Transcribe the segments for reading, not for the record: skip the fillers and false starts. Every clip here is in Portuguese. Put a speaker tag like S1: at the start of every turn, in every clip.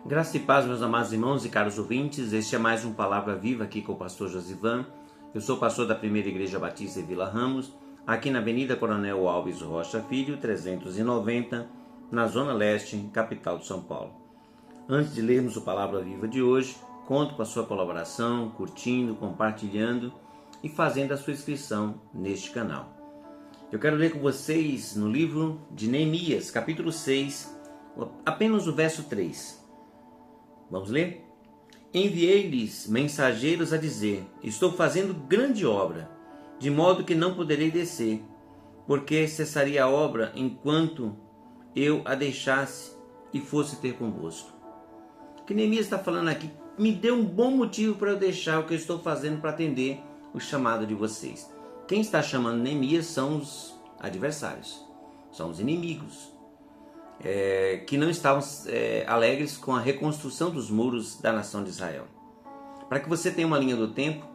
S1: Graça e paz, meus amados irmãos e caros ouvintes. Este é mais um Palavra Viva aqui com o pastor Josivan. Eu sou pastor da Primeira Igreja Batista em Vila Ramos, aqui na Avenida Coronel Alves Rocha Filho, 390, na Zona Leste, capital de São Paulo. Antes de lermos o Palavra Viva de hoje, conto com a sua colaboração, curtindo, compartilhando e fazendo a sua inscrição neste canal. Eu quero ler com vocês no livro de Neemias, capítulo 6, apenas o verso 3. Vamos ler? Enviei-lhes mensageiros a dizer: estou fazendo grande obra, de modo que não poderei descer, porque cessaria a obra enquanto eu a deixasse e fosse ter convosco. O que Neemias está falando aqui me deu um bom motivo para eu deixar o que eu estou fazendo para atender o chamado de vocês. Quem está chamando Neemias são os adversários, são os inimigos. Que não estavam alegres com a reconstrução dos muros da nação de Israel. Para que você tenha uma linha do tempo,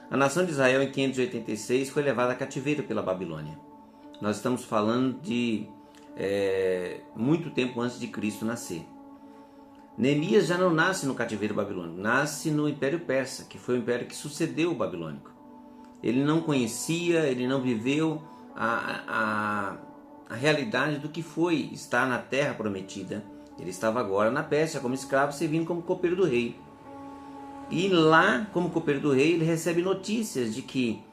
S1: a nação de Israel em 586 foi levada a cativeiro pela Babilônia. Nós estamos falando de muito tempo antes de Cristo nascer. Neemias já não nasce no cativeiro babilônico, nasce no Império Persa, que foi o império que sucedeu o babilônico. Ele não conhecia, ele não viveu a realidade do que foi estar na terra prometida. Ele estava agora na Pérsia como escravo, servindo como copeiro do rei. E lá, como copeiro do rei, ele recebe notícias de que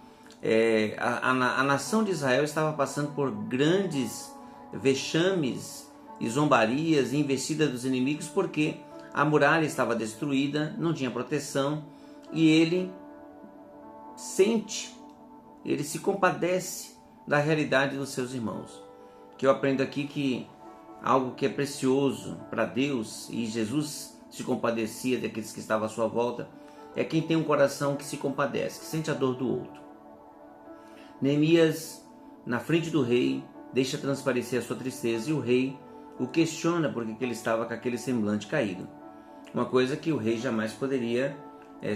S1: a nação de Israel estava passando por grandes vexames e zombarias e investida dos inimigos, porque a muralha estava destruída, não tinha proteção, e ele se compadece da realidade dos seus irmãos. Que eu aprendo aqui que algo que é precioso para Deus, e Jesus se compadecia daqueles que estavam à sua volta, é quem tem um coração que se compadece, que sente a dor do outro. Neemias, na frente do rei, deixa transparecer a sua tristeza, e o rei o questiona porque ele estava com aquele semblante caído. Uma coisa que o rei jamais poderia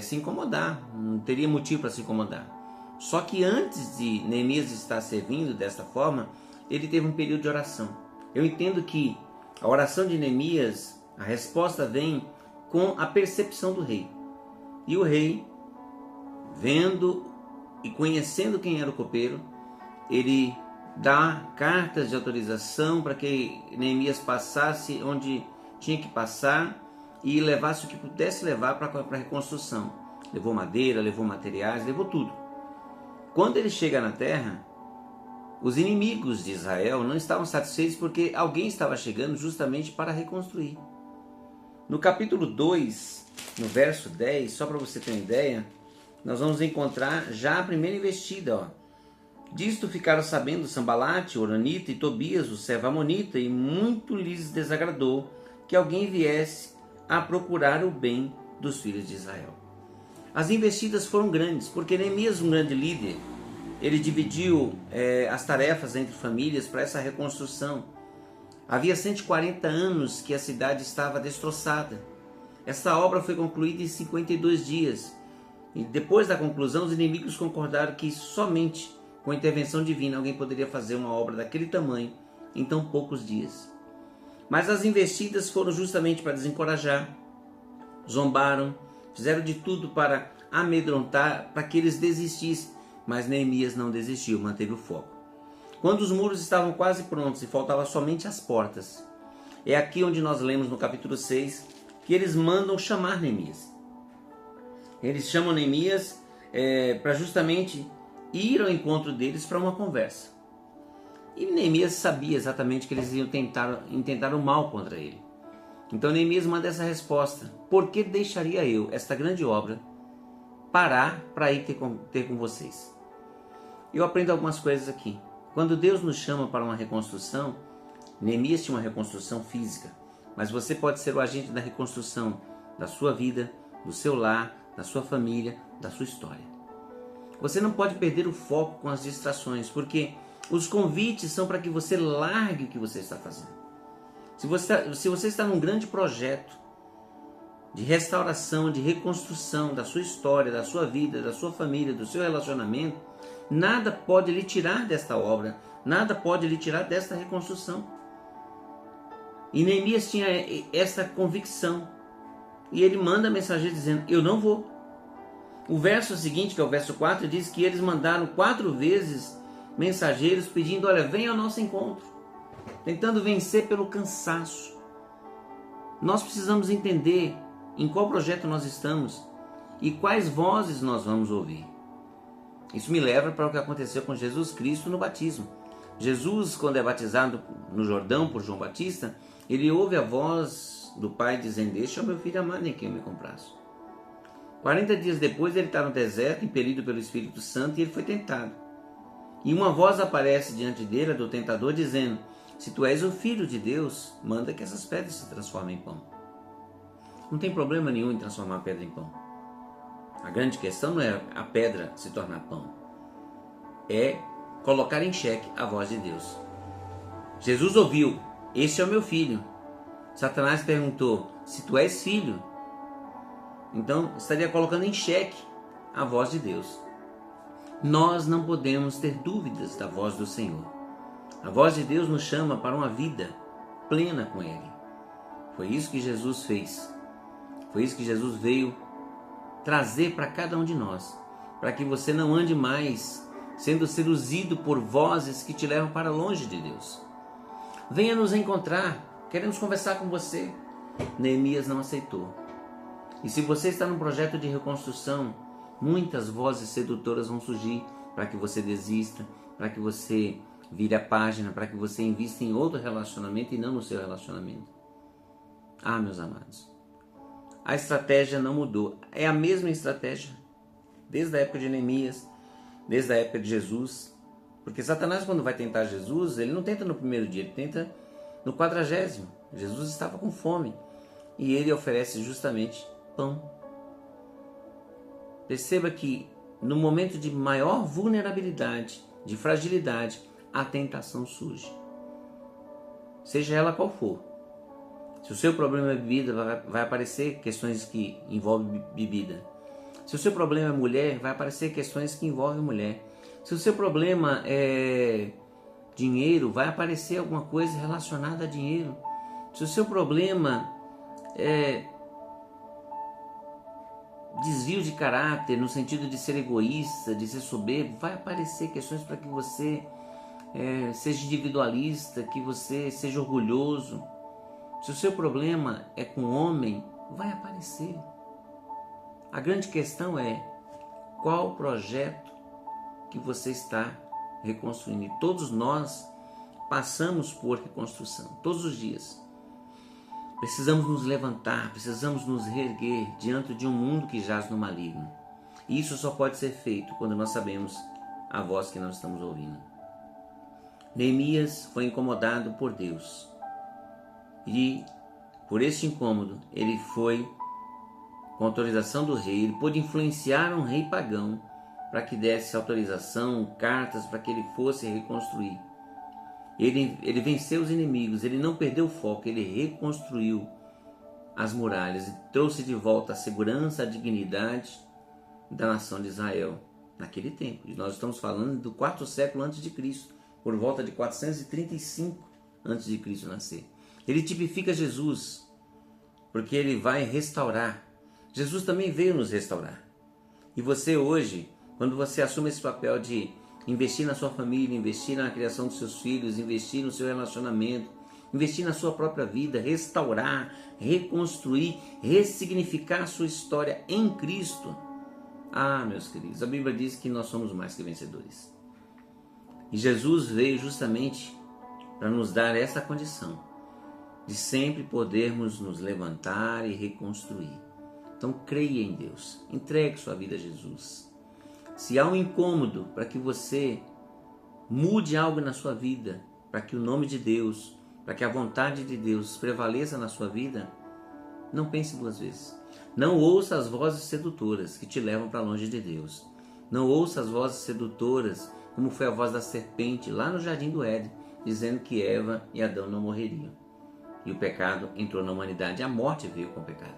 S1: se incomodar, não teria motivo para se incomodar. Só que antes de Neemias estar servindo desta forma, ele teve um período de oração. Eu entendo que a oração de Neemias, a resposta vem com a percepção do rei. E o rei, vendo e conhecendo quem era o copeiro, ele dá cartas de autorização para que Neemias passasse onde tinha que passar e levasse o que pudesse levar para a reconstrução. Levou madeira, levou materiais, levou tudo. Quando ele chega na terra, os inimigos de Israel não estavam satisfeitos porque alguém estava chegando justamente para reconstruir. No capítulo 2, no verso 10, só para você ter uma ideia, nós vamos encontrar já a primeira investida. Disto ficaram sabendo Sambalate, Oronita e Tobias, o servo amonita, e muito lhes desagradou que alguém viesse a procurar o bem dos filhos de Israel. As investidas foram grandes, porque Neemias, um grande líder, ele dividiu as tarefas entre famílias para essa reconstrução. Havia 140 anos que a cidade estava destroçada. Essa obra foi concluída em 52 dias. E depois da conclusão, os inimigos concordaram que somente com a intervenção divina alguém poderia fazer uma obra daquele tamanho em tão poucos dias. Mas as investidas foram justamente para desencorajar, zombaram, fizeram de tudo para amedrontar, para que eles desistissem. Mas Neemias não desistiu, manteve o foco. Quando os muros estavam quase prontos e faltavam somente as portas, é aqui onde nós lemos no capítulo 6 que eles mandam chamar Neemias. Eles chamam Neemias para justamente ir ao encontro deles para uma conversa. E Neemias sabia exatamente que eles iam intentar o mal contra ele. Então Neemias manda essa resposta: por que deixaria eu esta grande obra parar para ir ter com vocês? Eu aprendo algumas coisas aqui. Quando Deus nos chama para uma reconstrução, Neemias tinha uma reconstrução física, mas você pode ser o agente da reconstrução da sua vida, do seu lar, da sua família, da sua história. Você não pode perder o foco com as distrações, porque os convites são para que você largue o que você está fazendo. Se você está num grande projeto de restauração, de reconstrução da sua história, da sua vida, da sua família, do seu relacionamento, nada pode lhe tirar desta obra, nada pode lhe tirar desta reconstrução. E Neemias tinha essa convicção e ele manda mensageiro dizendo, eu não vou. O verso seguinte, que é o verso 4, diz que eles mandaram 4 vezes mensageiros pedindo, olha, venha ao nosso encontro, tentando vencer pelo cansaço. Nós precisamos entender em qual projeto nós estamos e quais vozes nós vamos ouvir. Isso me leva para o que aconteceu com Jesus Cristo no batismo. Jesus, quando é batizado no Jordão por João Batista, ele ouve a voz do Pai dizendo, este é o meu filho amado em quem eu me comprazo. 40 dias depois ele está no deserto, impelido pelo Espírito Santo, e ele foi tentado. E uma voz aparece diante dele, a do tentador, dizendo, se tu és o Filho de Deus, manda que essas pedras se transformem em pão. Não tem problema nenhum em transformar a pedra em pão. A grande questão não é a pedra se tornar pão. É colocar em xeque a voz de Deus. Jesus ouviu, este é o meu filho. Satanás perguntou, se tu és filho, então estaria colocando em xeque a voz de Deus. Nós não podemos ter dúvidas da voz do Senhor. A voz de Deus nos chama para uma vida plena com Ele. Foi isso que Jesus fez. Foi isso que Jesus veio trazer para cada um de nós. Para que você não ande mais sendo seduzido por vozes que te levam para longe de Deus. Venha nos encontrar. Queremos conversar com você. Neemias não aceitou. E se você está num projeto de reconstrução, muitas vozes sedutoras vão surgir para que você desista, para que você vire a página, para que você invista em outro relacionamento e não no seu relacionamento. Ah, meus amados, a estratégia não mudou. É a mesma estratégia desde a época de Neemias, desde a época de Jesus. Porque Satanás, quando vai tentar Jesus, ele não tenta no primeiro dia, ele tenta no 40º. Jesus estava com fome e ele oferece justamente pão. Perceba que no momento de maior vulnerabilidade, de fragilidade, a tentação surge. Seja ela qual for. Se o seu problema é bebida, vai aparecer questões que envolvem bebida. Se o seu problema é mulher, vai aparecer questões que envolvem mulher. Se o seu problema é dinheiro, vai aparecer alguma coisa relacionada a dinheiro. Se o seu problema é desvio de caráter, no sentido de ser egoísta, de ser soberbo, vai aparecer questões para que você seja individualista, que você seja orgulhoso. Se o seu problema é com homem, vai aparecer. A grande questão é qual projeto que você está reconstruindo. E todos nós passamos por reconstrução, todos os dias. Precisamos nos levantar, precisamos nos reerguer diante de um mundo que jaz no maligno. E isso só pode ser feito quando nós sabemos a voz que nós estamos ouvindo. Neemias foi incomodado por Deus. E por este incômodo, ele foi, com autorização do rei, ele pôde influenciar um rei pagão para que desse autorização, cartas para que ele fosse reconstruir. Ele venceu os inimigos, ele não perdeu o foco, ele reconstruiu as muralhas e trouxe de volta a segurança, a dignidade da nação de Israel naquele tempo. E nós estamos falando do 4º século antes de Cristo, por volta de 435 antes de Cristo nascer. Ele tipifica Jesus, porque ele vai restaurar. Jesus também veio nos restaurar. E você hoje, quando você assume esse papel de investir na sua família, investir na criação dos seus filhos, investir no seu relacionamento, investir na sua própria vida, restaurar, reconstruir, ressignificar a sua história em Cristo. Ah, meus queridos, a Bíblia diz que nós somos mais que vencedores. E Jesus veio justamente para nos dar essa condição de sempre podermos nos levantar e reconstruir. Então creia em Deus, entregue sua vida a Jesus. Se há um incômodo para que você mude algo na sua vida, para que o nome de Deus, para que a vontade de Deus prevaleça na sua vida, não pense 2 vezes. Não ouça as vozes sedutoras que te levam para longe de Deus. Não ouça as vozes sedutoras, como foi a voz da serpente lá no Jardim do Éden, dizendo que Eva e Adão não morreriam. E o pecado entrou na humanidade, a morte veio com o pecado.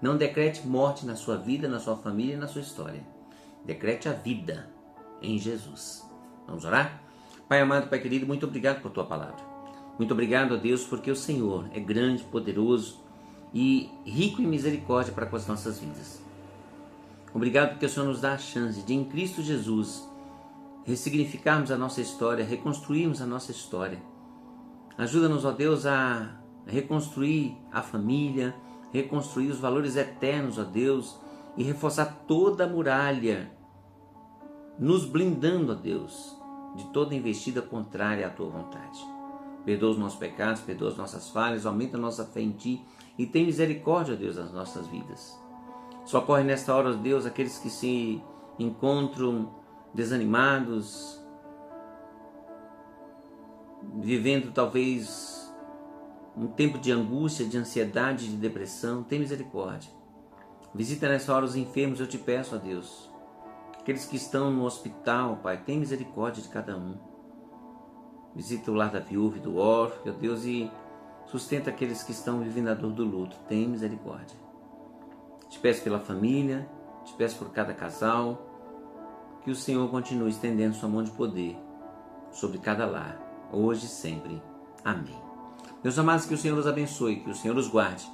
S1: Não decrete morte na sua vida, na sua família e na sua história. Decrete a vida em Jesus. Vamos orar? Pai amado, Pai querido, muito obrigado por Tua palavra. Muito obrigado a Deus porque o Senhor é grande, poderoso e rico em misericórdia para com as nossas vidas. Obrigado porque o Senhor nos dá a chance de, em Cristo Jesus, ressignificarmos a nossa história, reconstruirmos a nossa história. Ajuda-nos, ó Deus, a reconstruir a família, reconstruir os valores eternos, ó Deus, e reforçar toda a muralha, nos blindando, ó Deus, de toda investida contrária à Tua vontade. Perdoa os nossos pecados, perdoa as nossas falhas, aumenta a nossa fé em Ti e tem misericórdia, ó Deus, das nossas vidas. Socorre nesta hora, ó Deus, aqueles que se encontram desanimados, vivendo talvez um tempo de angústia, de ansiedade, de depressão. Tem misericórdia. Visita nessa hora os enfermos, eu te peço, ó Deus. Aqueles que estão no hospital, Pai, tem misericórdia de cada um. Visita o lar da viúva e do órfão, ó Deus, e sustenta aqueles que estão vivendo a dor do luto. Tem misericórdia. Te peço pela família, te peço por cada casal, que o Senhor continue estendendo sua mão de poder sobre cada lar, hoje e sempre. Amém. Meus amados, que o Senhor os abençoe, que o Senhor os guarde,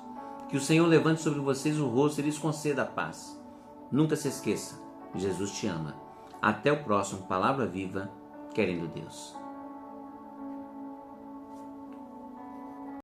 S1: que o Senhor levante sobre vocês o rosto e lhes conceda a paz. Nunca se esqueça, Jesus te ama. Até o próximo Palavra Viva, querendo Deus.